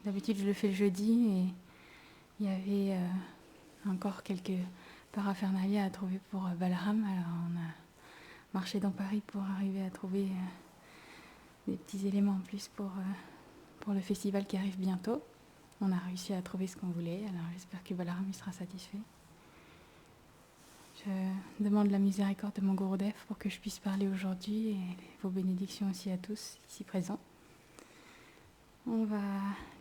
D'habitude, je le fais le jeudi et il y avait encore quelques paraphernalia à trouver pour Balaram. Alors, on a marché dans Paris pour arriver à trouver des petits éléments en plus pour le festival qui arrive bientôt. On a réussi à trouver ce qu'on voulait, alors j'espère que Balaram il sera satisfait. Je demande la miséricorde de mon Gurudev pour que je puisse parler aujourd'hui et vos bénédictions aussi à tous ici présents. On va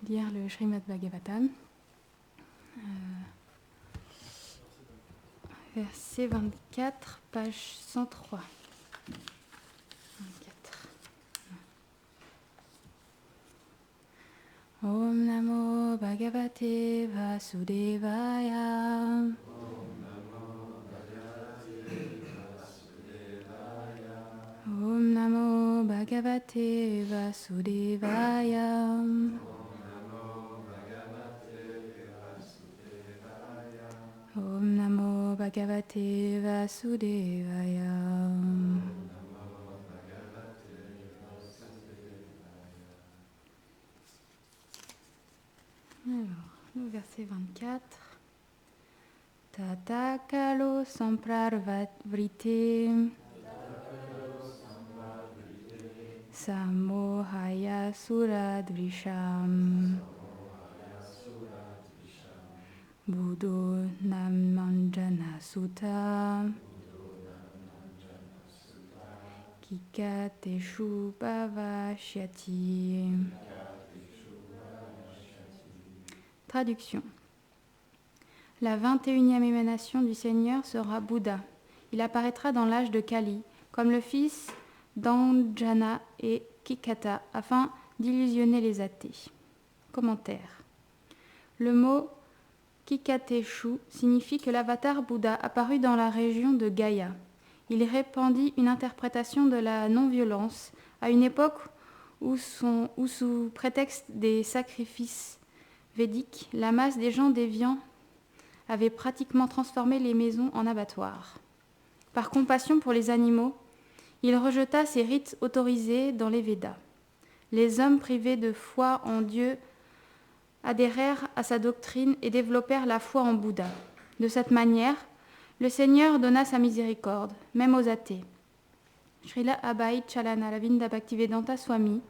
lire le Srimad Bhagavatam, verset 24, page 103. 24. Om Namo Bhagavate Vasudevaya. Om Namo Bhagavate Vasudevaya. Om Namo Bhagavate Vasudevaya. Alors, le verset 24. Tata kalo samprarvrite samohaya suradvrisham buddho namanjana sutta kikateshu bhavashyati. Traduction. La 21e émanation du Seigneur sera Bouddha. Il apparaîtra dans l'âge de Kali, comme le fils d'Anjana et Kikata, afin d'illusionner les athées. Commentaire. Le mot Kikateshu signifie que l'avatar Bouddha apparut dans la région de Gaya. Il répandit une interprétation de la non-violence à une époque où sous prétexte des sacrifices védiques, la masse des gens déviants avait pratiquement transformé les maisons en abattoirs. Par compassion pour les animaux, il rejeta ces rites autorisés dans les Védas. Les hommes privés de foi en Dieu adhérèrent à sa doctrine et développèrent la foi en Bouddha. De cette manière, le Seigneur donna sa miséricorde, même aux athées. Srila Abhay Chalana Ravinda Bhaktivedanta Swami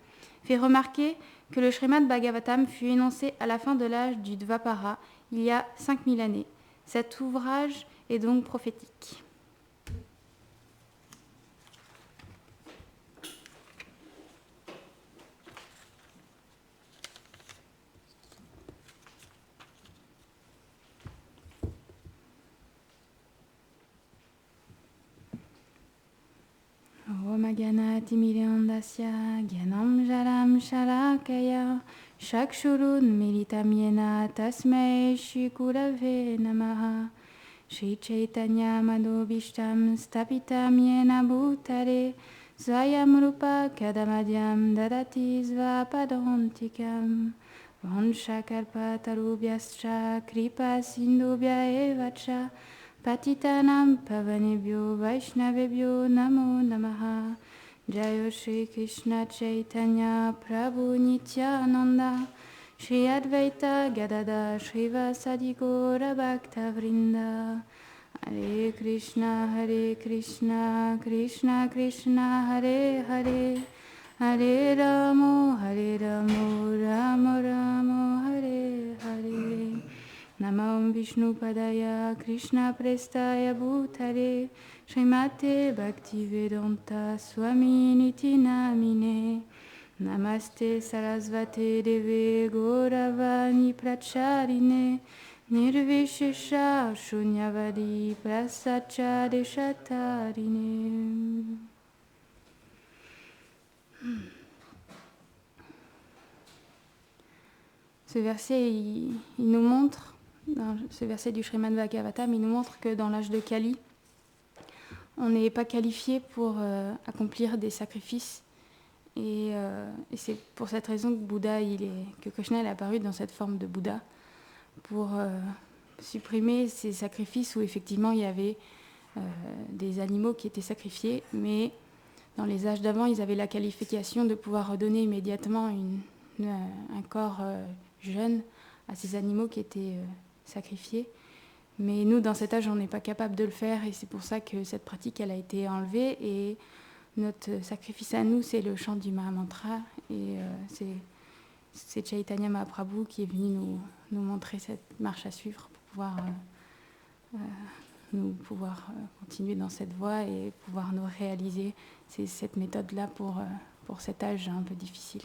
fait remarquer que le Srimad Bhagavatam fut énoncé à la fin de l'âge du Dvapara, il y a 5000 années. Cet ouvrage est donc prophétique. Om Ganati Mirandasya Gyanam Jaram Shalakaya Shakshurun Militamyena Tasmai Shri Gurave Namaha Shri Chaitanya Madhubhishtam Stapitam Yena Bhutare Svayam Rupa Kadamadyam Dadati Svapadantikam Vanshakalpatarubhyascha Kripa Sindhubhya Evacha Patitanam Pavanebhyo Vaishnavebhyo Namo Namaha Jayo Shri Krishna Chaitanya Prabhu Nityananda Shri Advaita Gadada Shrivasadi Gaura Bhakta Vrinda Hare Krishna Krishna Krishna Hare Hare Hare Ramo Ramo Ramo Hare Hare Namam Vishnu Padaya Krishna Prestaya Bhutare Srimate Bhaktivedanta Swami Niti Namine Namaste Sarasvate Deve Gauravani Pracharine Nirvishesha Shunyavadi Prasacha Deshatarine. Ce verset, il nous montre, dans ce verset du Srimad Bhagavatam, il nous montre que dans l'âge de Kali, on n'est pas qualifié pour accomplir des sacrifices. Et c'est pour cette raison que que Krishna est apparu dans cette forme de Bouddha, pour supprimer ces sacrifices où effectivement il y avait des animaux qui étaient sacrifiés, mais dans les âges d'avant, ils avaient la qualification de pouvoir redonner immédiatement un corps jeunes à ces animaux qui étaient sacrifiés. Mais nous, dans cet âge, on n'est pas capable de le faire, et c'est pour ça que cette pratique, elle a été enlevée. Et notre sacrifice à nous, c'est le chant du Mahamantra, et c'est Chaitanya Mahaprabhu qui est venu nous montrer cette marche à suivre pour pouvoir continuer dans cette voie et pouvoir nous réaliser. C'est cette méthode-là pour cet âge un peu difficile.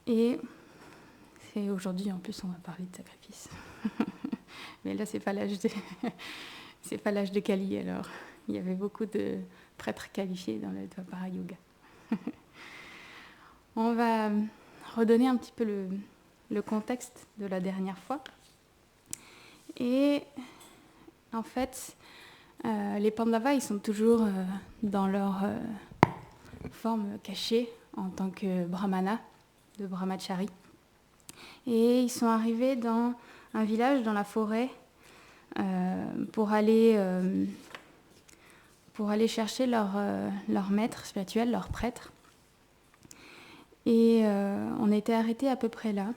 Et c'est aujourd'hui, en plus, on va parler de sacrifice. Mais là, c'est pas l'âge de Kali, alors. Il y avait beaucoup de prêtres qualifiés dans le Dvapara Yuga. On va redonner un petit peu le contexte de la dernière fois. Et en fait, les Pandavas, ils sont toujours dans leur forme cachée en tant que brahmana, de brahmachari. Et ils sont arrivés dans un village dans la forêt pour aller chercher leur maître spirituel, leur prêtre. Et on était arrêtés à peu près là.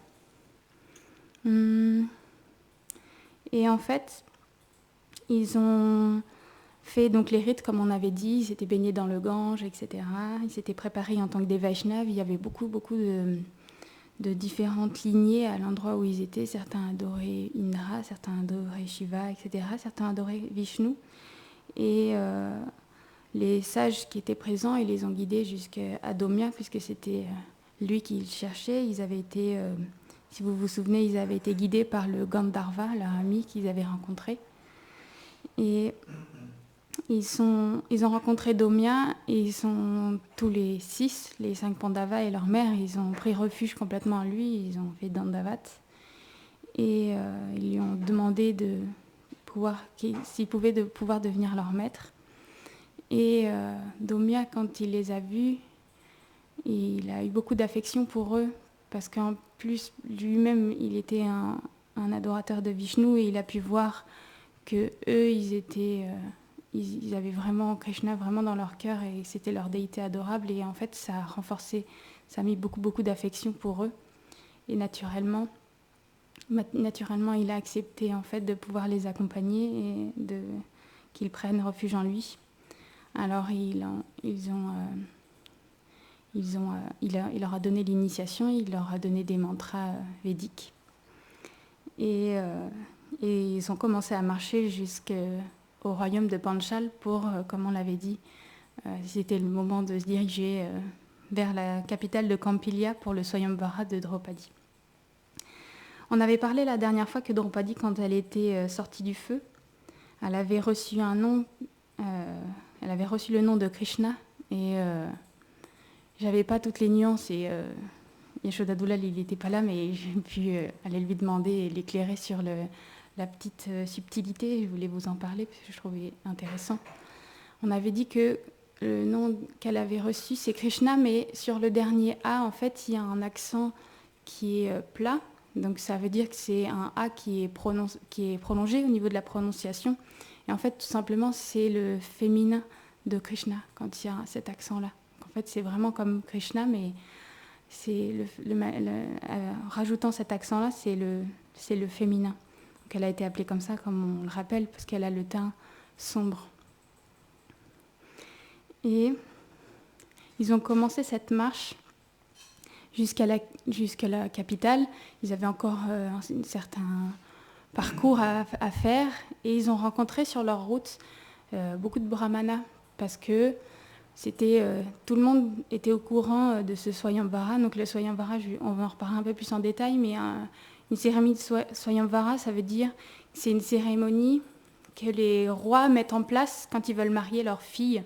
Et en fait, ils ont fait donc les rites comme on avait dit, ils s'étaient baignés dans le Gange, etc. Ils s'étaient préparés en tant que des Vaishnavas. Il y avait beaucoup de différentes lignées à l'endroit où ils étaient. Certains adoraient Indra, certains adoraient Shiva, etc. Certains adoraient Vishnu. Et les sages qui étaient présents, ils les ont guidés jusqu'à Domya, puisque c'était lui qu'ils cherchaient. Ils avaient été, si vous vous souvenez, ils avaient été guidés par le Gandharva, leur ami qu'ils avaient rencontré. Et ils ont rencontré Domya, et ils sont tous les 6, les 5 Pandavas et leur mère, ils ont pris refuge complètement à lui, ils ont fait Dandavat. Et ils lui ont demandé s'il pouvait pouvoir devenir leur maître. Et Domya, quand il les a vus, il a eu beaucoup d'affection pour eux, parce qu'en plus, lui-même, il était un adorateur de Vishnu, et il a pu voir que eux, ils avaient vraiment Krishna vraiment dans leur cœur, et c'était leur déité adorable. Et en fait, ça a mis beaucoup d'affection pour eux. Et naturellement, il a accepté en fait de pouvoir les accompagner et qu'ils prennent refuge en lui. Alors il leur a donné l'initiation, il leur a donné des mantras védiques. Et ils ont commencé à marcher jusqu'au royaume de Panchal pour, comme on l'avait dit, c'était le moment de se diriger vers la capitale de Kampilia pour le Swayamvara de Draupadi. On avait parlé la dernière fois que Draupadi, quand elle était sortie du feu, elle avait reçu un nom, elle avait reçu le nom de Krishna, et j'avais pas toutes les nuances, et Yashoda Dulal, il n'était pas là, mais j'ai pu aller lui demander et l'éclairer sur la petite subtilité. Je voulais vous en parler parce que je trouvais intéressant. On avait dit que le nom qu'elle avait reçu, c'est Krishna, mais sur le dernier A, en fait, il y a un accent qui est plat. Donc ça veut dire que c'est un A qui est prolongé au niveau de la prononciation. Et en fait, tout simplement, c'est le féminin de Krishna quand il y a cet accent-là. En fait, c'est vraiment comme Krishna, mais rajoutant cet accent-là, c'est le féminin. Donc elle a été appelée comme ça, comme on le rappelle, parce qu'elle a le teint sombre. Et ils ont commencé cette marche jusqu'à la capitale. Ils avaient encore un certain parcours à faire, et ils ont rencontré sur leur route beaucoup de brahmanas, parce que tout le monde était au courant de ce Swayamvara. Donc le Swayamvara, on va en reparler un peu plus en détail, mais une cérémonie de Swayamvara, ça veut dire que c'est une cérémonie que les rois mettent en place quand ils veulent marier leur fille.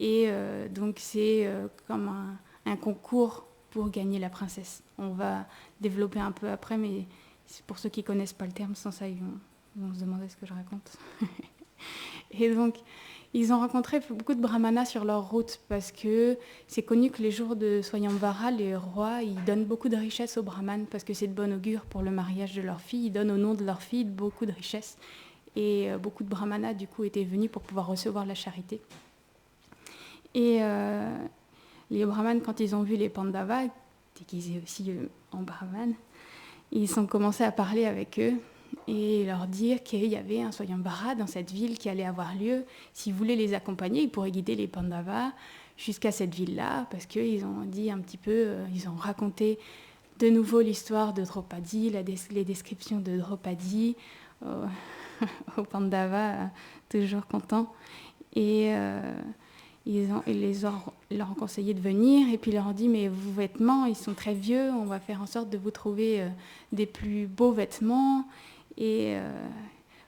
Et donc c'est comme un concours pour gagner la princesse. On va développer un peu après, mais c'est pour ceux qui ne connaissent pas le terme, sans ça, ils vont se demander ce que je raconte. Et donc, ils ont rencontré beaucoup de brahmanas sur leur route, parce que c'est connu que les jours de Swayamvara, les rois, ils donnent beaucoup de richesses aux brahmanes, parce que c'est de bon augure pour le mariage de leur fille. Ils donnent au nom de leur fille beaucoup de richesses. Et beaucoup de brahmanas, du coup, étaient venus pour pouvoir recevoir la charité. Et les brahmanes, quand ils ont vu les Pandavas, déguisés aussi en brahmanes. Ils ont commencé à parler avec eux et leur dire qu'il y avait un Swayambhara dans cette ville qui allait avoir lieu. S'ils voulaient les accompagner, ils pourraient guider les Pandavas jusqu'à cette ville-là, parce qu'ils ont dit un petit peu, ils ont raconté de nouveau l'histoire de Draupadi, les descriptions de Draupadi aux Pandavas, toujours contents. Et leur ont conseillé de venir, et puis ils leur ont dit, mais vos vêtements, ils sont très vieux, on va faire en sorte de vous trouver des plus beaux vêtements, et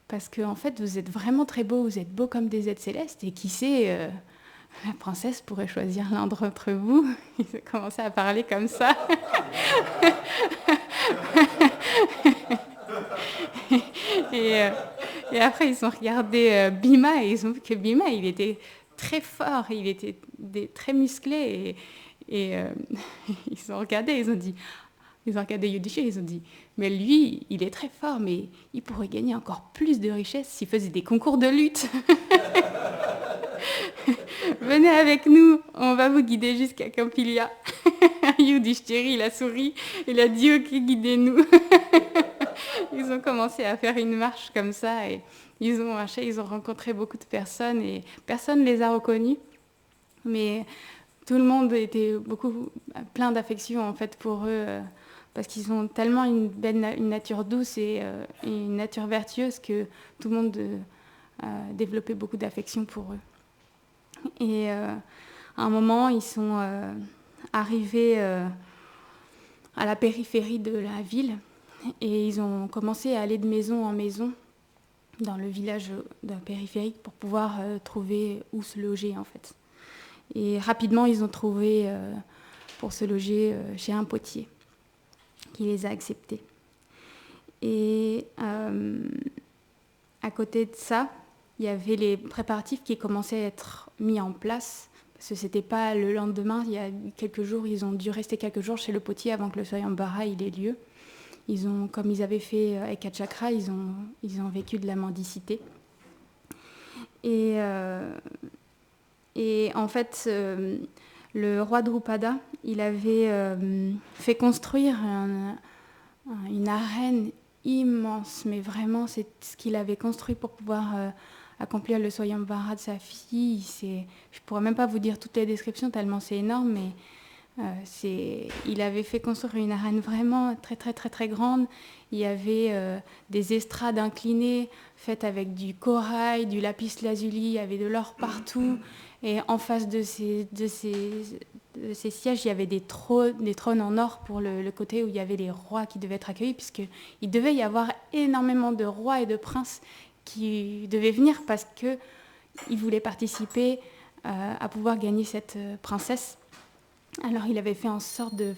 parce qu'en fait, vous êtes vraiment très beaux, vous êtes beaux comme des êtres célestes, et qui sait, la princesse pourrait choisir l'un d'entre vous. Ils ont commencé à parler comme ça. Et après, ils ont regardé Bhima, et ils ont vu que Bhima, il était très fort, il était très musclé, et ils ont regardé, ils ont regardé Yudhishthira, ils ont dit, mais lui, il est très fort, mais il pourrait gagner encore plus de richesses s'il faisait des concours de lutte. Venez avec nous, on va vous guider jusqu'à Campilia. Yudhishthira, il a souri, il a dit, ok, guidez-nous. Ils ont commencé à faire une marche comme ça, et ils ont marché, ils ont rencontré beaucoup de personnes, et personne ne les a reconnus, mais tout le monde était plein d'affection en fait pour eux, parce qu'ils ont tellement une nature douce et une nature vertueuse que tout le monde a développé beaucoup d'affection pour eux. Et à un moment, ils sont arrivés à la périphérie de la ville, et ils ont commencé à aller de maison en maison dans le village de la périphérie pour pouvoir trouver où se loger en fait. Et rapidement, ils ont trouvé pour se loger chez un potier qui les a acceptés. Et à côté de ça, il y avait les préparatifs qui commençaient à être mis en place, parce que c'était pas le lendemain, il y a quelques jours, ils ont dû rester quelques jours chez le potier avant que le Swayambhara ait lieu. Comme ils avaient fait avec Achakra, ils ont vécu de la mendicité. Et en fait, le roi Drupada, il avait fait construire une arène immense, mais vraiment, c'est ce qu'il avait construit pour pouvoir accomplir le Swayambhara de sa fille. Je ne pourrais même pas vous dire toutes les descriptions, tellement c'est énorme, mais il avait fait construire une arène vraiment très très très très grande. Il y avait des estrades inclinées faites avec du corail, du lapis lazuli, il y avait de l'or partout. Et en face de ces sièges, il y avait des trônes en or pour le côté où il y avait les rois qui devaient être accueillis, puisqu'il devait y avoir énormément de rois et de princes qui devaient venir parce qu'ils voulaient participer à pouvoir gagner cette princesse. Alors il avait fait en sorte de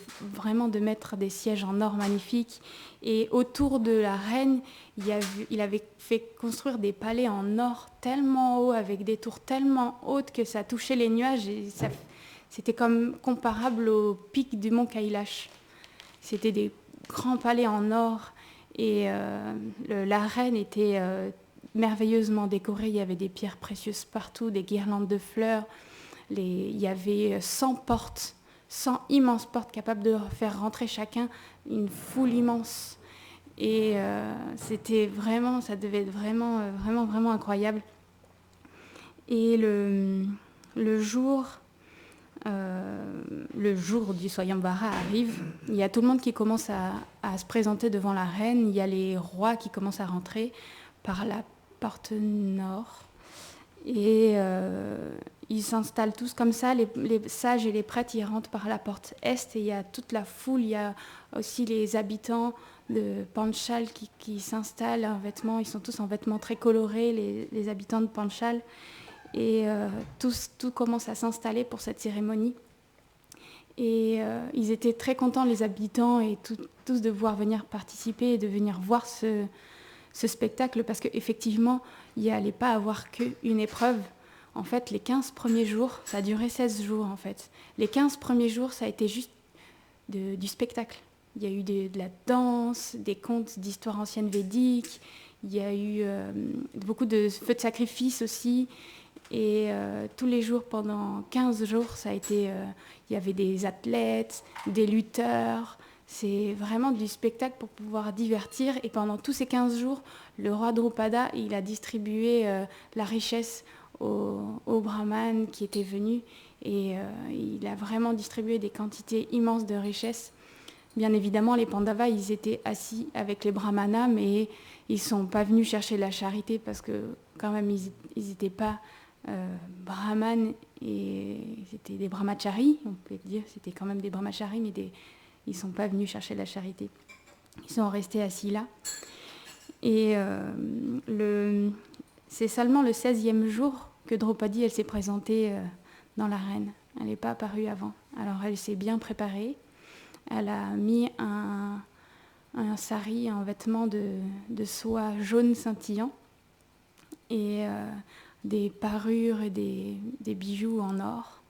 mettre des sièges en or magnifiques, et autour de la reine, il avait fait construire des palais en or tellement hauts, avec des tours tellement hautes que ça touchait les nuages, et c'était comme comparable au pic du mont Kailash. C'était des grands palais en or, et la reine était merveilleusement décorée, il y avait des pierres précieuses partout, des guirlandes de fleurs, il y avait 100 portes, 100 immenses portes capables de faire rentrer chacun une foule immense. Et ça devait être vraiment incroyable. Et le jour du Swayambhara arrive, il y a tout le monde qui commence à se présenter devant la reine, il y a les rois qui commencent à rentrer par la porte nord. Et ils s'installent tous comme ça, les sages et les prêtres, ils rentrent par la porte est, et il y a toute la foule, il y a aussi les habitants de Panchal qui s'installent en vêtements, ils sont tous en vêtements très colorés, les habitants de Panchal, et tout commence à s'installer pour cette cérémonie. Et ils étaient très contents, les habitants, et tous de pouvoir venir participer et de venir voir ce spectacle, parce qu'effectivement, il n'y allait pas avoir qu'une épreuve. En fait, les 15 premiers jours, ça a duré 16 jours en fait. Les 15 premiers jours, ça a été juste du spectacle. Il y a eu de la danse, des contes d'histoires anciennes védiques, il y a eu beaucoup de feux de sacrifice aussi. Et tous les jours, pendant 15 jours, il y avait des athlètes, des lutteurs. C'est vraiment du spectacle pour pouvoir divertir. Et pendant tous ces 15 jours, le roi Drupada, il a distribué la richesse aux brahmanes qui étaient venus. Et il a vraiment distribué des quantités immenses de richesses. Bien évidemment, les Pandavas, ils étaient assis avec les brahmanas, mais ils ne sont pas venus chercher la charité parce que quand même, ils n'étaient pas brahmanes et c'était des brahmacharis, on peut dire. C'était quand même des brahmacharis, mais ils ne sont pas venus chercher la charité. Ils sont restés assis là. Et c'est seulement le 16e jour que Draupadi, elle s'est présentée dans l'arène. Elle n'est pas apparue avant. Alors elle s'est bien préparée. Elle a mis un sari, un vêtement de soie jaune scintillant et des parures et des bijoux en or.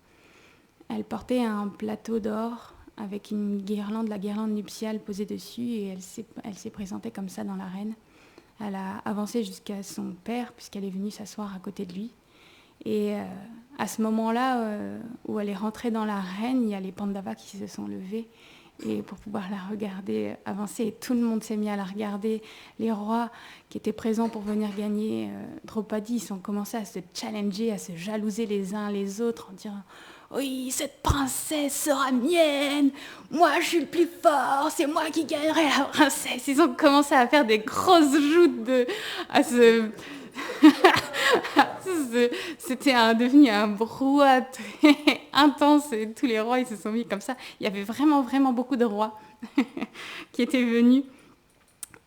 Elle portait un plateau d'or avec la guirlande nuptiale posée dessus et elle s'est présentée comme ça dans l'arène. Elle a avancé jusqu'à son père puisqu'elle est venue s'asseoir à côté de lui. Et à ce moment-là où elle est rentrée dans l'arène, il y a les Pandavas qui se sont levés et pour pouvoir la regarder avancer. Et tout le monde s'est mis à la regarder. Les rois qui étaient présents pour venir gagner Draupadi, ils ont commencé à se challenger, à se jalouser les uns les autres en disant « Oui, cette princesse sera mienne. Moi, je suis le plus fort. C'est moi qui gagnerai la princesse. » Ils ont commencé à faire des grosses joutes C'était devenu un brouhaha très intense et tous les rois ils se sont mis comme ça. Il y avait vraiment, vraiment beaucoup de rois qui étaient venus.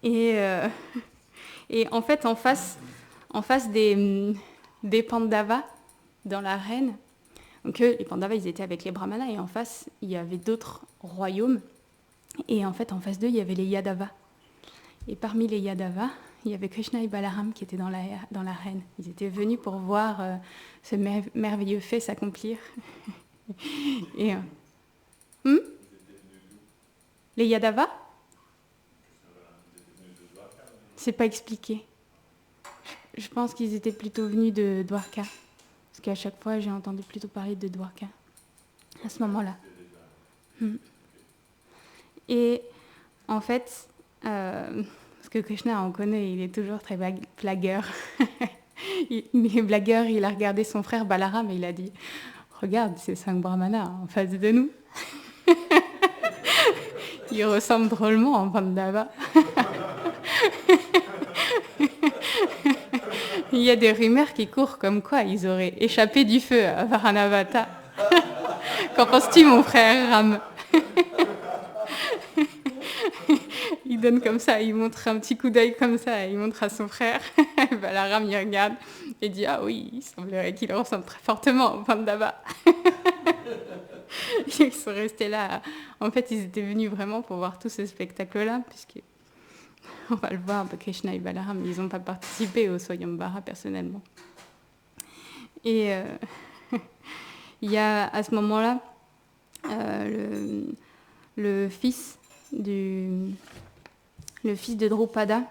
Et en fait, en face des Pandavas dans l'arène, donc les Pandavas ils étaient avec les Brahmanas et en face il y avait d'autres royaumes. Et en fait, en face d'eux, il y avait les Yadavas. Et parmi les Yadavas, il y avait Krishna et Balaram qui étaient dans l'arène. Ils étaient venus pour voir ce merveilleux fait s'accomplir. Et, les Yadavas, c'est pas expliqué. Je pense qu'ils étaient plutôt venus de Dwarka. Parce qu'à chaque fois, j'ai entendu plutôt parler de Dwarka. À ce moment-là. Et en fait... parce que Krishna, on connaît, il est toujours très blagueur. Il est blagueur, il a regardé son frère Balaram et il a dit « Regarde, c'est 5 brahmanas en face de nous. » Il ressemble drôlement en Pandava. Il y a des rumeurs qui courent comme quoi ils auraient échappé du feu à Varanavata. Qu'en penses-tu, mon frère Ram? Il donne comme ça, il montre un petit coup d'œil comme ça, il montre à son frère. Balaram, il regarde et dit « Ah oui, il semblerait qu'il ressemble très fortement au Pandava. » Ils sont restés là. En fait, ils étaient venus vraiment pour voir tout ce spectacle-là, puisque, on va le voir, Krishna et Balaram, ils n'ont pas participé au Swayambara personnellement. Et il y a à ce moment-là le fils de Drupada,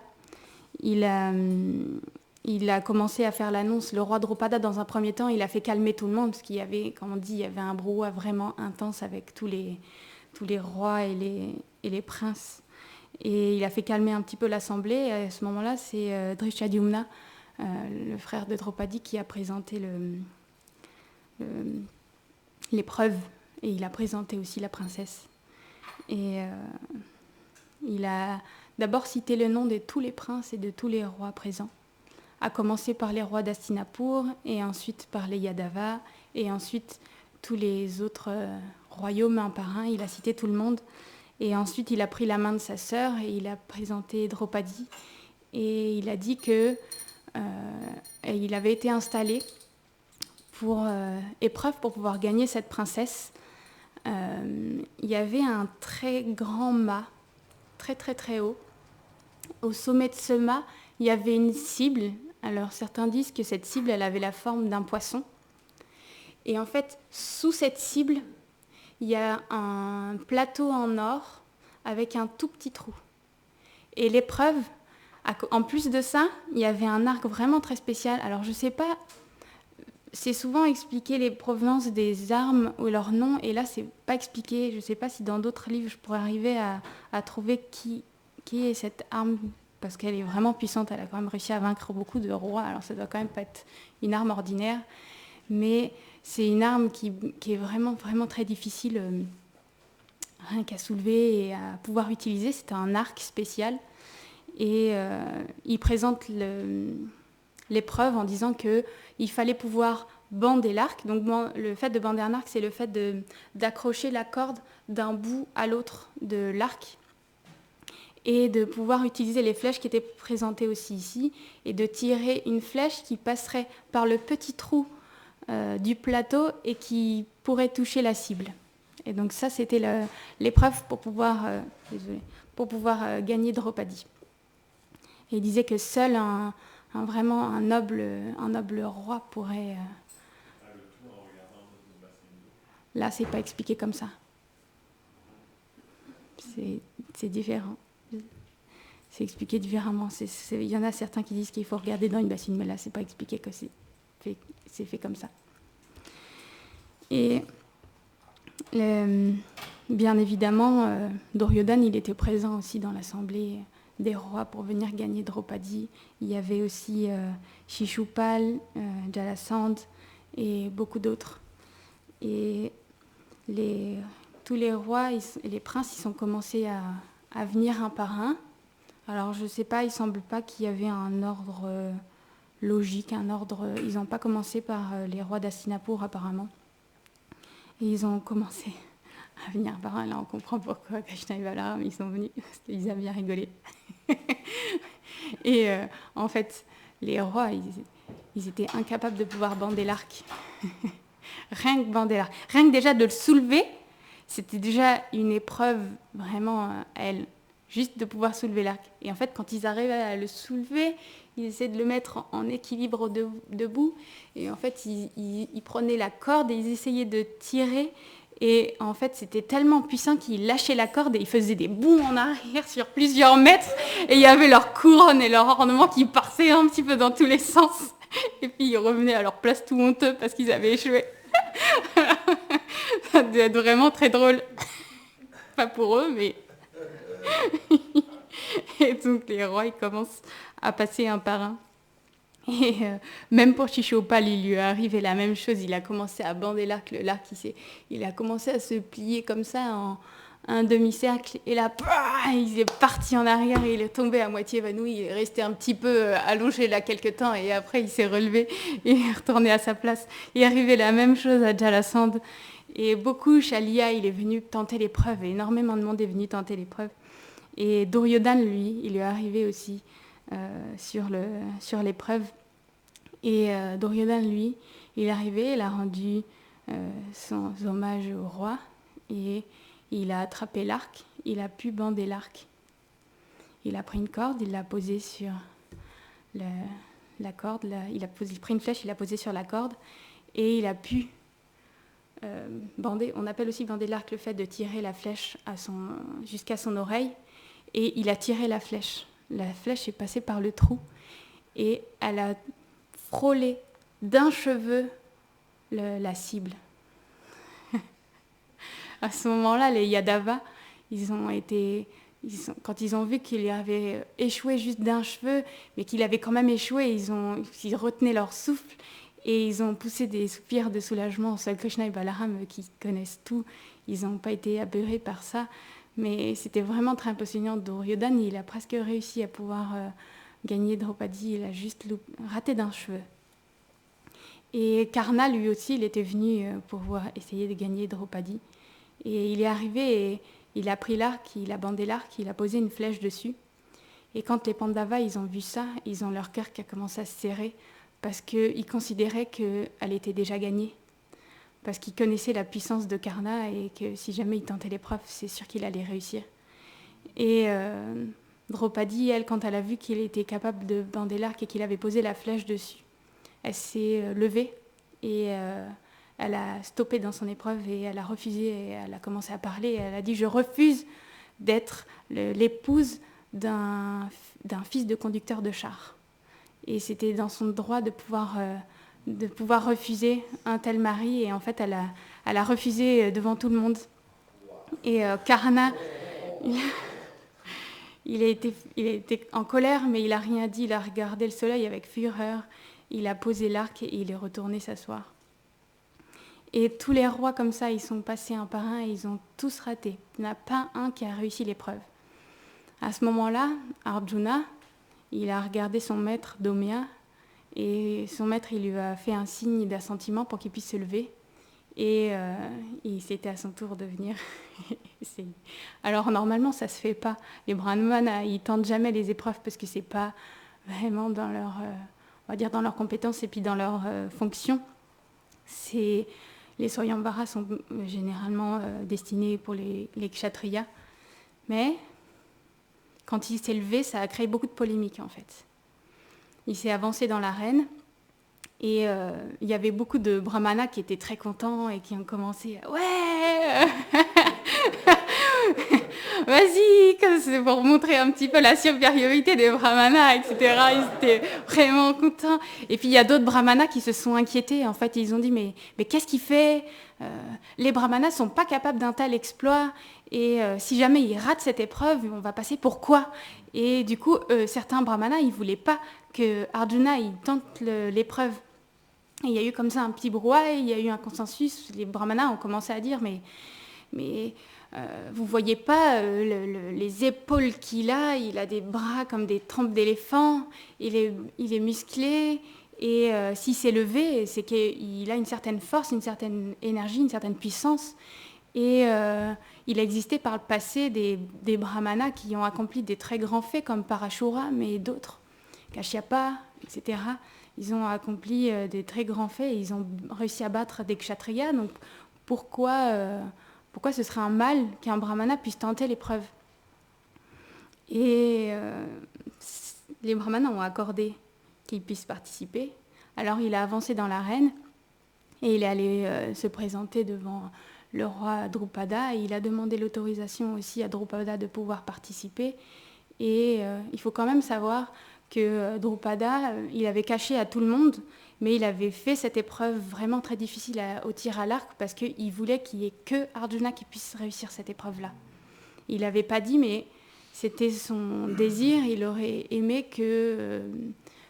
il a commencé à faire l'annonce. Le roi Drupada, dans un premier temps, il a fait calmer tout le monde, parce qu'il y avait, comme on dit, il y avait un brouhaha vraiment intense avec tous les rois et les princes. Et il a fait calmer un petit peu l'assemblée. Et à ce moment-là, c'est Drishtadyumna, le frère de Draupadi, qui a présenté l'épreuve. Et il a présenté aussi la princesse. Et il a d'abord cité le nom de tous les princes et de tous les rois présents, à commencer par les rois d'Hastinapur, et ensuite par les Yadavas, et ensuite tous les autres royaumes un par un. Il a cité tout le monde. Et ensuite, il a pris la main de sa sœur et il a présenté Draupadi. Et il a dit qu'il avait été installé pour épreuve pour pouvoir gagner cette princesse. Il y avait un très grand mât, très très très haut. Au sommet de ce mât, il y avait une cible. Alors certains disent que cette cible, elle avait la forme d'un poisson. Et en fait, sous cette cible, il y a un plateau en or avec un tout petit trou. Et l'épreuve, en plus de ça, il y avait un arc vraiment très spécial. Alors je ne sais pas c'est souvent expliqué les provenances des armes ou leurs noms, et là, c'est pas expliqué. Je ne sais pas si dans d'autres livres, je pourrais arriver à trouver qui est cette arme, parce qu'elle est vraiment puissante. Elle a quand même réussi à vaincre beaucoup de rois, alors ça doit quand même pas être une arme ordinaire, mais c'est une arme qui est vraiment, vraiment très difficile rien qu'à soulever et à pouvoir utiliser. C'est un arc spécial, et il présente l'épreuve en disant qu'il fallait pouvoir bander l'arc. Donc le fait de bander un arc, c'est le fait d'accrocher la corde d'un bout à l'autre de l'arc et de pouvoir utiliser les flèches qui étaient présentées aussi ici et de tirer une flèche qui passerait par le petit trou du plateau et qui pourrait toucher la cible. Et donc ça, c'était l'épreuve pour pouvoir gagner Draupadi. Et il disait que seul vraiment un noble roi pourrait... Là, c'est pas expliqué comme ça. C'est différent. C'est expliqué différemment. Il y en a certains qui disent qu'il faut regarder dans une bassine, mais là, c'est pas expliqué que c'est fait comme ça. Et bien évidemment, Duryodhana, il était présent aussi dans l'assemblée des rois pour venir gagner Draupadi. Il y avait aussi Shishupal, Jalasandha et beaucoup d'autres. Et tous les rois et les princes, ils ont commencé à venir un par un. Alors je ne sais pas, il ne semble pas qu'il y avait un ordre logique, un ordre... Ils n'ont pas commencé par les rois d'Hastinapur apparemment. Et ils ont commencé à venir par un. Là, on comprend pourquoi Krishna et Balaram, ils sont venus, parce qu'ils avaient bien rigolé. Et en fait, les rois, ils étaient incapables de pouvoir bander l'arc. Rien que bander l'arc. Rien que déjà de le soulever, c'était déjà une épreuve vraiment à elle. Juste de pouvoir soulever l'arc. Et en fait, quand ils arrivaient à le soulever, ils essayaient de le mettre en équilibre debout. Et en fait, ils prenaient la corde et ils essayaient de tirer. Et en fait, c'était tellement puissant qu'ils lâchaient la corde et ils faisaient des bonds en arrière sur plusieurs mètres. Et il y avait leur couronne et leur ornement qui partaient un petit peu dans tous les sens. Et puis ils revenaient à leur place tout honteux parce qu'ils avaient échoué. Ça devait être vraiment très drôle. Pas pour eux, mais... Et donc les rois, ils commencent à passer un par un. Et même pour Shishupal, il lui est arrivé la même chose. Il a commencé à bander l'arc. L'arc, il a commencé à se plier comme ça en un demi-cercle. Et là, il est parti en arrière et il est tombé à moitié évanoui. Il est resté un petit peu allongé là quelques temps. Et après, il s'est relevé et il est retourné à sa place. Il est arrivé la même chose à Jalasandha. Et beaucoup, Shaliya, il est venu tenter l'épreuve. Et énormément de monde est venu tenter l'épreuve. Et Duryodhana, lui, il lui est arrivé aussi sur l'épreuve. Et Duryodhana, lui, il est arrivé, il a rendu son hommage au roi et il a attrapé l'arc, il a pu bander l'arc. Il a pris une corde, il l'a posée sur la corde, il a pris une flèche, il l'a posée sur la corde et il a pu bander. On appelle aussi bander l'arc le fait de tirer la flèche jusqu'à son oreille. Et il a tiré la flèche. La flèche est passée par le trou et elle a frôlé d'un cheveu la cible. À ce moment-là, les Yadavas, quand ils ont vu qu'il avait échoué juste d'un cheveu, mais qu'il avait quand même échoué, ils retenaient leur souffle et ils ont poussé des soupirs de soulagement. Seuls Krishna et Balaram, qui connaissent tout, ils n'ont pas été apeurés par ça. Mais c'était vraiment très impressionnant. Duryodhana, il a presque réussi à pouvoir gagner Draupadi. Il a juste raté d'un cheveu. Et Karna, lui aussi, il était venu pour essayer de gagner Draupadi. Et il est arrivé et il a pris l'arc, il a bandé l'arc, il a posé une flèche dessus. Et quand les Pandavas, ils ont vu ça, ils ont leur cœur qui a commencé à se serrer parce qu'ils considéraient qu'elle était déjà gagnée. Parce qu'il connaissait la puissance de Karna et que si jamais il tentait l'épreuve, c'est sûr qu'il allait réussir. Et Draupadi, elle, quand elle a vu qu'il était capable de bander l'arc et qu'il avait posé la flèche dessus, elle s'est levée et elle a stoppé dans son épreuve et elle a refusé et elle a commencé à parler. Et elle a dit « Je refuse d'être l'épouse d'un fils de conducteur de char ». Et c'était dans son droit de pouvoir de pouvoir refuser un tel mari. Et en fait, elle a refusé devant tout le monde. Et Karna, il a été en colère, mais il n'a rien dit. Il a regardé le soleil avec fureur. Il a posé l'arc et il est retourné s'asseoir. Et tous les rois comme ça, ils sont passés un par un et ils ont tous raté. Il n'y en a pas un qui a réussi l'épreuve. À ce moment-là, Arjuna, il a regardé son maître Domya et son maître, il lui a fait un signe d'assentiment pour qu'il puisse se lever. Et c'était à son tour de venir. Alors normalement, ça ne se fait pas. Les brahmanas, ils tentent jamais les épreuves parce que ce n'est pas vraiment dans leur, on va dire dans leurs compétences et puis dans leur fonction. Les Swayamvara sont généralement destinés pour les kshatriyas. Mais quand il s'est levé, ça a créé beaucoup de polémiques en fait. Il s'est avancé dans l'arène et il y avait beaucoup de brahmanas qui étaient très contents et qui ont commencé « Ouais vas-y !» c'est pour montrer un petit peu la supériorité des brahmanas, etc. Ils étaient vraiment contents. Et puis il y a d'autres brahmanas qui se sont inquiétés. En fait, ils ont dit « Mais qu'est-ce qu'il fait ? Les brahmanas ne sont pas capables d'un tel exploit. Et si jamais ils ratent cette épreuve, on va passer pour quoi ?» Et du coup, certains brahmanas, ils ne voulaient pas que Arjuna il tente l'épreuve. Et il y a eu comme ça un petit brouhaha, il y a eu un consensus. Les brahmanas ont commencé à dire mais vous ne voyez pas les épaules qu'il a, il a des bras comme des trompes d'éléphant, il est musclé, et s'il s'est levé, c'est qu'il a une certaine force, une certaine énergie, une certaine puissance. Et il a existé par le passé des brahmanas qui ont accompli des très grands faits, comme Parashura, mais d'autres, Kashyapa, etc. Ils ont accompli des très grands faits, et ils ont réussi à battre des kshatriyas. Donc pourquoi ce serait un mal qu'un brahmana puisse tenter l'épreuve ? Et les brahmanas ont accordé qu'il puisse participer. Alors il a avancé dans l'arène et il est allé se présenter devant le roi Drupada. Et il a demandé l'autorisation aussi à Drupada de pouvoir participer. Et il faut quand même savoir que Drupada, il avait caché à tout le monde, mais il avait fait cette épreuve vraiment très difficile au tir à l'arc parce qu'il voulait qu'il n'y ait que Arjuna qui puisse réussir cette épreuve-là. Il n'avait pas dit, mais c'était son désir. Il aurait aimé que...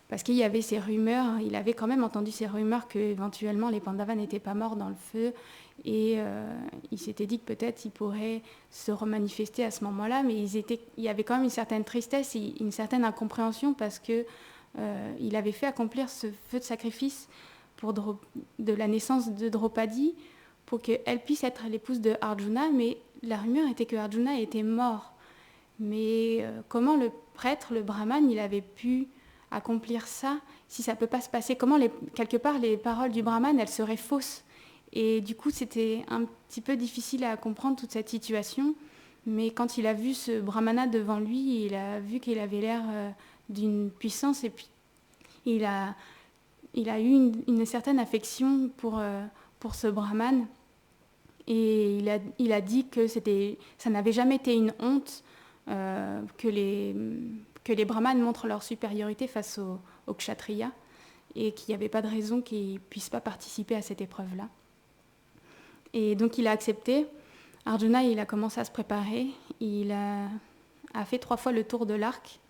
parce qu'il y avait ces rumeurs, il avait quand même entendu ces rumeurs qu'éventuellement les Pandavas n'étaient pas morts dans le feu. Et il s'était dit que peut-être ils pourraient se remanifester à ce moment-là, mais il y avait quand même une certaine tristesse et une certaine incompréhension parce que il avait fait accomplir ce feu de sacrifice de la naissance de Draupadi pour qu'elle puisse être l'épouse de Arjuna, mais la rumeur était que Arjuna était mort. Mais comment le prêtre, le brahman, il avait pu accomplir ça si ça ne peut pas se passer ? Comment quelque part les paroles du brahman, elles seraient fausses ? Et du coup, c'était un petit peu difficile à comprendre toute cette situation. Mais quand il a vu ce brahmana devant lui, il a vu qu'il avait l'air d'une puissance. Et puis, il a eu une certaine affection pour ce brahman. Et il a dit que ça n'avait jamais été une honte que les brahmanes montrent leur supériorité face aux kshatriyas. Et qu'il n'y avait pas de raison qu'ils ne puissent pas participer à cette épreuve-là. Et donc il a accepté. Arjuna, il a commencé à se préparer. Il a fait 3 fois le tour de l'arc.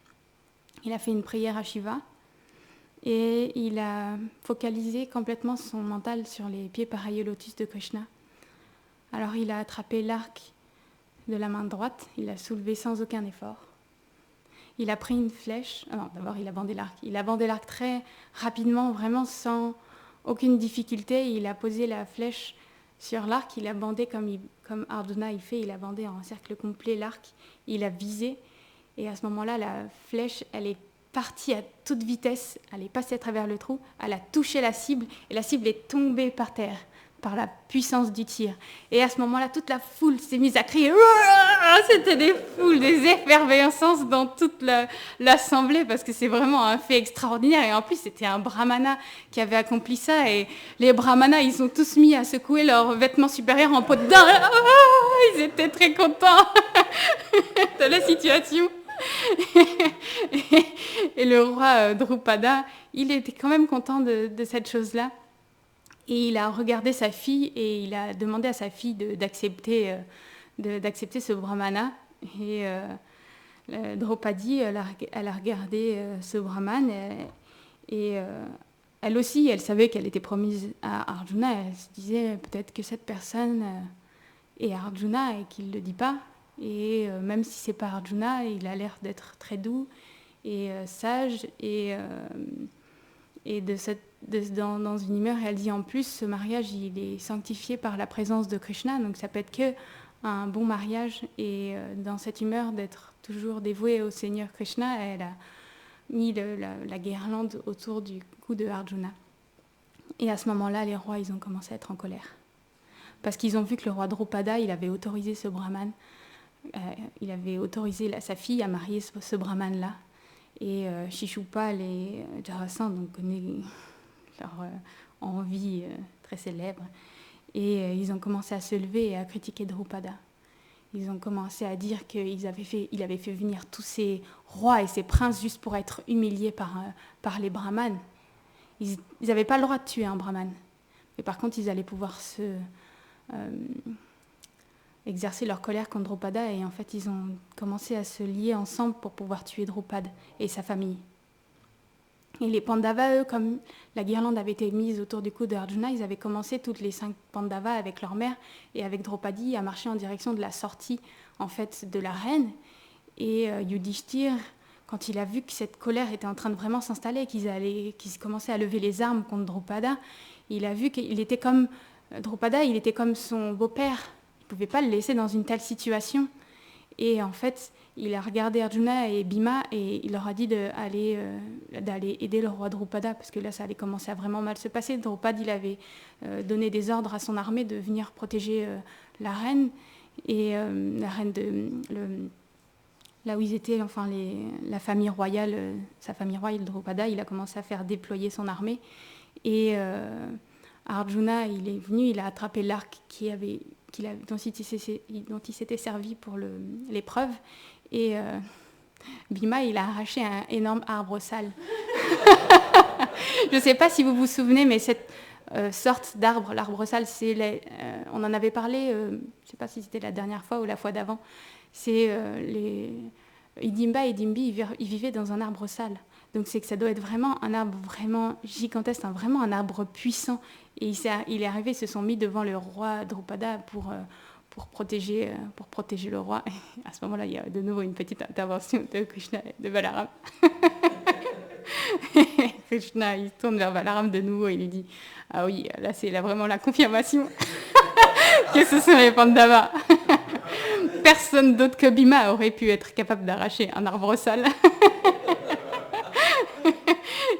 Il a fait une prière à Shiva. Et il a focalisé complètement son mental sur les pieds pareils au lotus de Krishna. Alors il a attrapé l'arc de la main droite. Il l'a soulevé sans aucun effort. Il a pris une flèche. Non, d'abord il a bandé l'arc. Il a bandé l'arc très rapidement, vraiment sans aucune difficulté. Il a posé la flèche sur l'arc, il a bandé comme Arjuna il fait, il a bandé en cercle complet l'arc, il a visé, et à ce moment-là, la flèche, elle est partie à toute vitesse, elle est passée à travers le trou, elle a touché la cible, et la cible est tombée par terre, par la puissance du tir. Et à ce moment-là, toute la foule s'est mise à crier. C'était des foules, des effervescences dans toute l'assemblée, parce que c'est vraiment un fait extraordinaire. Et en plus, c'était un brahmana qui avait accompli ça. Et les brahmanas, ils ont tous mis à secouer leurs vêtements supérieurs en peau de daim. Ils étaient très contents de la situation. Et le roi Drupada, il était quand même content de cette chose-là. Et il a regardé sa fille et il a demandé à sa fille d'accepter ce brahmana. Et Draupadi, elle a regardé ce brahman et elle aussi, elle savait qu'elle était promise à Arjuna. Elle se disait peut-être que cette personne est Arjuna et qu'il ne le dit pas. Et même si c'est pas Arjuna, il a l'air d'être très doux et sage et dans une humeur. Et elle dit en plus, ce mariage, il est sanctifié par la présence de Krishna, donc ça peut être que un bon mariage. Et dans cette humeur d'être toujours dévouée au Seigneur Krishna, elle a mis la guirlande autour du cou de Arjuna. Et à ce moment-là, les rois, ils ont commencé à être en colère. Parce qu'ils ont vu que le roi Drupada, il avait autorisé ce brahman, il avait autorisé sa fille à marier ce brahman-là. Et Shishupal et Jarasandha, on connaît leur envie très célèbre. Et ils ont commencé à se lever et à critiquer Drupada. Ils ont commencé à dire qu'il avait fait venir tous ces rois et ces princes juste pour être humiliés par les brahmanes. Ils n'avaient pas le droit de tuer un brahman. Mais par contre, ils allaient pouvoir exercer leur colère contre Drupada. Et en fait, ils ont commencé à se lier ensemble pour pouvoir tuer Drupad et sa famille. Et les Pandavas, eux, comme la guirlande avait été mise autour du cou d'Arjuna, ils avaient commencé, toutes les 5 Pandavas, avec leur mère et avec Draupadi, à marcher en direction de la sortie en fait, de la reine. Et Yudhishthir, quand il a vu que cette colère était en train de vraiment s'installer, qu'ils commençaient à lever les armes contre Drupada, il a vu qu'il était comme Drupada, il était comme son beau-père. Il ne pouvait pas le laisser dans une telle situation. Et en fait, il a regardé Arjuna et Bhima et il leur a dit d'aller aider le roi Drupada, parce que là, ça allait commencer à vraiment mal se passer. Drupad, il avait donné des ordres à son armée de venir protéger la reine. Et la reine là où ils étaient, enfin la famille royale, sa famille royale Drupada, il a commencé à faire déployer son armée. Et Arjuna, il est venu, il a attrapé l'arc dont il s'était servi pour l'épreuve. Et Bhima, il a arraché un énorme arbre sale. Je ne sais pas si vous vous souvenez, mais cette sorte d'arbre, l'arbre sale, on en avait parlé, je ne sais pas si c'était la dernière fois ou la fois d'avant, c'est Hidimba et Dimbi, ils vivaient dans un arbre sale. Donc c'est que ça doit être vraiment un arbre vraiment gigantesque, vraiment un arbre puissant. Et il est arrivé, ils se sont mis devant le roi Drupada pour protéger le roi. Et à ce moment-là, il y a de nouveau une petite intervention de Krishna et de Balaram. Krishna, il se tourne vers Balaram de nouveau et lui dit « Ah oui, là c'est vraiment la confirmation que ce sont les Pandavas. Personne d'autre que Bhima aurait pu être capable d'arracher un arbre sale. »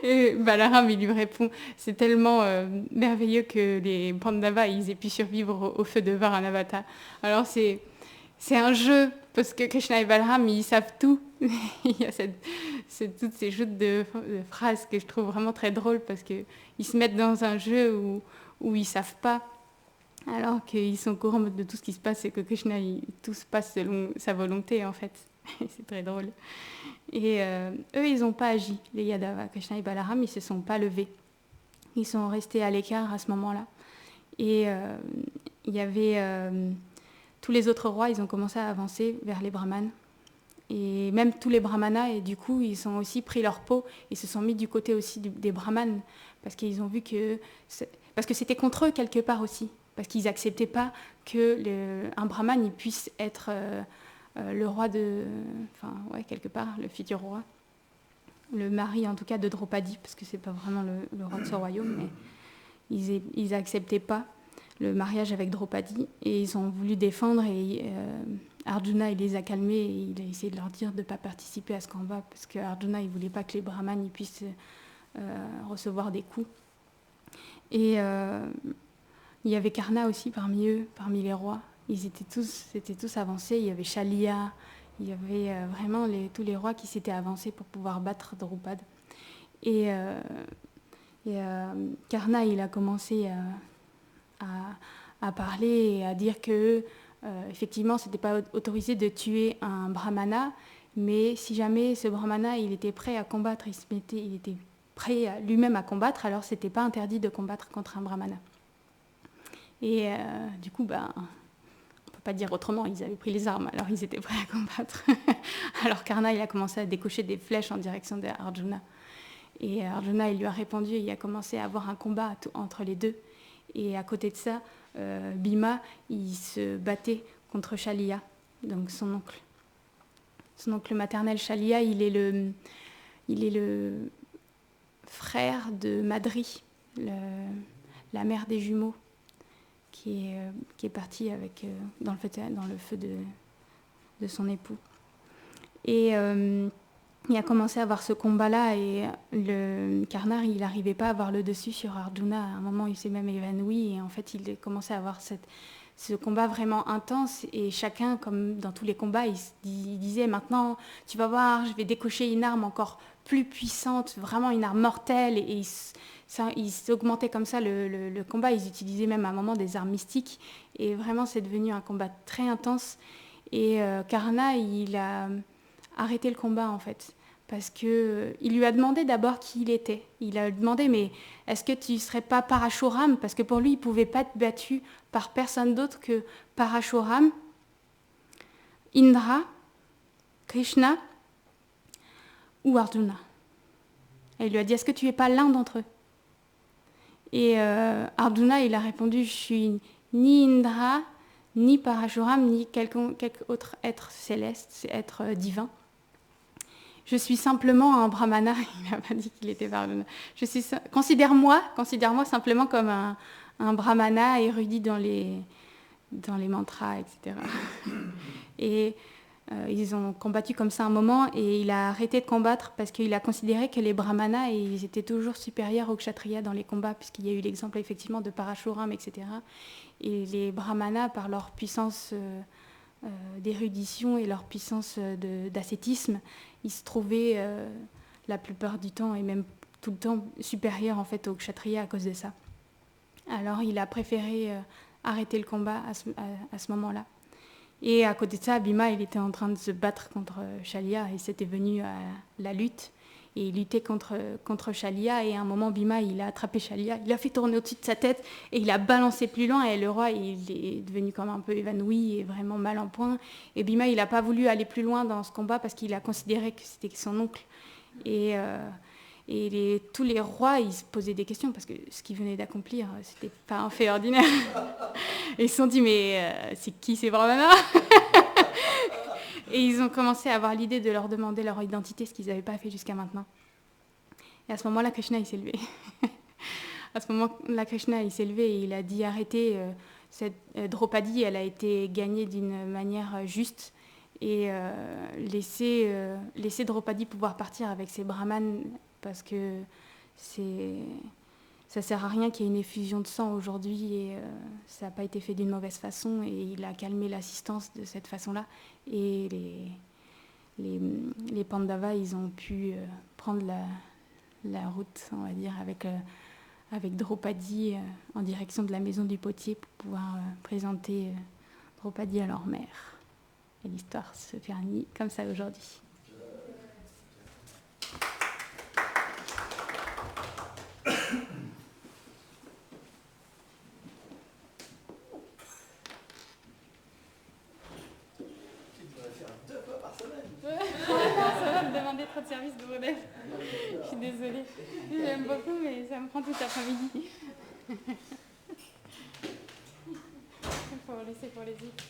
Et Balaram, il lui répond, c'est tellement merveilleux que les Pandavas, ils aient pu survivre au feu de Varanavata. Alors c'est un jeu, parce que Krishna et Balaram, ils savent tout. Il y a toutes ces joutes de phrases que je trouve vraiment très drôles, parce qu'ils se mettent dans un jeu où ils ne savent pas, alors qu'ils sont au courant de tout ce qui se passe, et que Krishna, tout se passe selon sa volonté, en fait. C'est très drôle. Et eux, ils n'ont pas agi, les Yadavas, Krishna et Balaram, ils ne se sont pas levés. Ils sont restés à l'écart à ce moment-là. Et il y avait tous les autres rois, ils ont commencé à avancer vers les brahmanes. Et même tous les brahmanas, et du coup, ils ont aussi pris leur peau et se sont mis du côté aussi des brahmanes, parce qu'ils ont vu parce que c'était contre eux quelque part aussi, parce qu'ils n'acceptaient pas qu'un brahmane il puisse être le roi quelque part, le futur roi, le mari en tout cas de Draupadi, parce que c'est pas vraiment le roi de ce royaume, mais ils n'acceptaient pas le mariage avec Draupadi, et ils ont voulu défendre, et Arjuna il les a calmés, et il a essayé de leur dire de ne pas participer à ce combat, parce que Arjuna il voulait pas que les brahmanes ils puissent recevoir des coups. Et il y avait Karna aussi parmi eux, parmi les rois. Ils étaient tous avancés. Il y avait Shalia, il y avait vraiment tous les rois qui s'étaient avancés pour pouvoir battre Drupad. Et Karna, il a commencé à parler et à dire que effectivement, c'était pas autorisé de tuer un brahmana, Mais si jamais ce brahmana il était prêt à combattre, il était prêt lui-même à combattre, alors c'était pas interdit de combattre contre un brahmana. Et du coup, on peut pas dire autrement, ils avaient pris les armes, alors ils étaient prêts à combattre. Alors Karna, il a commencé à décocher des flèches en direction de Arjuna. Et Arjuna, il lui a répondu, et il a commencé à avoir un combat entre les deux. Et à côté de ça, Bhima, il se battait contre Shaliya, donc son oncle. Son oncle maternel, Shaliya, il est le frère de Madri, la mère des jumeaux, qui est partie dans le feu de son époux. Et il a commencé à avoir ce combat-là, et le Karna, il n'arrivait pas à avoir le dessus sur Arjuna. À un moment, il s'est même évanoui, et en fait, il a commencé à avoir ce combat vraiment intense, et chacun, comme dans tous les combats, il disait, maintenant, tu vas voir, je vais décocher une arme encore plus puissante, vraiment une arme mortelle, et ils s'augmentaient comme ça le combat. Ils utilisaient même à un moment des armes mystiques, et vraiment, c'est devenu un combat très intense. Et Karna, il a arrêté le combat, en fait, parce qu'il lui a demandé d'abord qui il était. Il a demandé, mais est-ce que tu ne serais pas Parashuram? Parce que pour lui, il ne pouvait pas être battu par personne d'autre que Parashuram, Indra, Krishna ou Arjuna. Et il lui a dit, est-ce que tu n'es pas l'un d'entre eux? Et Arjuna, il a répondu, je suis ni Indra, ni Parashuram, ni quelque autre être céleste, être divin. Je suis simplement un brahmana. Il n'a pas dit qu'il était brahmana. Considère-moi simplement comme un brahmana érudit dans les mantras, etc. Et ils ont combattu comme ça un moment, et il a arrêté de combattre parce qu'il a considéré que les brahmanas, ils étaient toujours supérieurs aux kshatriyas dans les combats, puisqu'il y a eu l'exemple effectivement de Parashuram, etc. Et les brahmanas, par leur puissance d'érudition et leur puissance d'ascétisme, ils se trouvaient la plupart du temps, et même tout le temps, supérieurs en fait aux kshatriyas à cause de ça. Alors il a préféré arrêter le combat à ce moment-là. Et à côté de ça, Bhima, il était en train de se battre contre Shaliya, et c'était venu à la lutte. Et il luttait contre Shaliya, et à un moment, Bhima, il a attrapé Shaliya, il a fait tourner au-dessus de sa tête, et il a balancé plus loin, et le roi, il est devenu comme un peu évanoui, et vraiment mal en point. Et Bhima, il n'a pas voulu aller plus loin dans ce combat, parce qu'il a considéré que c'était son oncle. Et tous les rois, ils se posaient des questions, parce que ce qu'ils venaient d'accomplir, c'était pas un fait ordinaire. Et ils se sont dit, mais c'est qui ces brahmanas? Et ils ont commencé à avoir l'idée de leur demander leur identité, ce qu'ils n'avaient pas fait jusqu'à maintenant. Et à ce moment-là, Krishna, il s'est levé. À ce moment-là, Krishna, il s'est levé, et il a dit, arrêtez, cette Draupadi, elle a été gagnée d'une manière juste, et laissez Draupadi pouvoir partir avec ses brahmanes, parce que ça sert à rien qu'il y ait une effusion de sang aujourd'hui, et ça n'a pas été fait d'une mauvaise façon, et il a calmé l'assistance de cette façon-là, et les Pandavas, ils ont pu prendre la route, on va dire, avec Draupadi en direction de la maison du potier pour pouvoir présenter Draupadi à leur mère. Et l'histoire se termine comme ça aujourd'hui. Demander trop de services de relève. Je suis désolée. J'aime beaucoup, mais ça me prend toute l'après-midi. Il faut laisser pour les autres.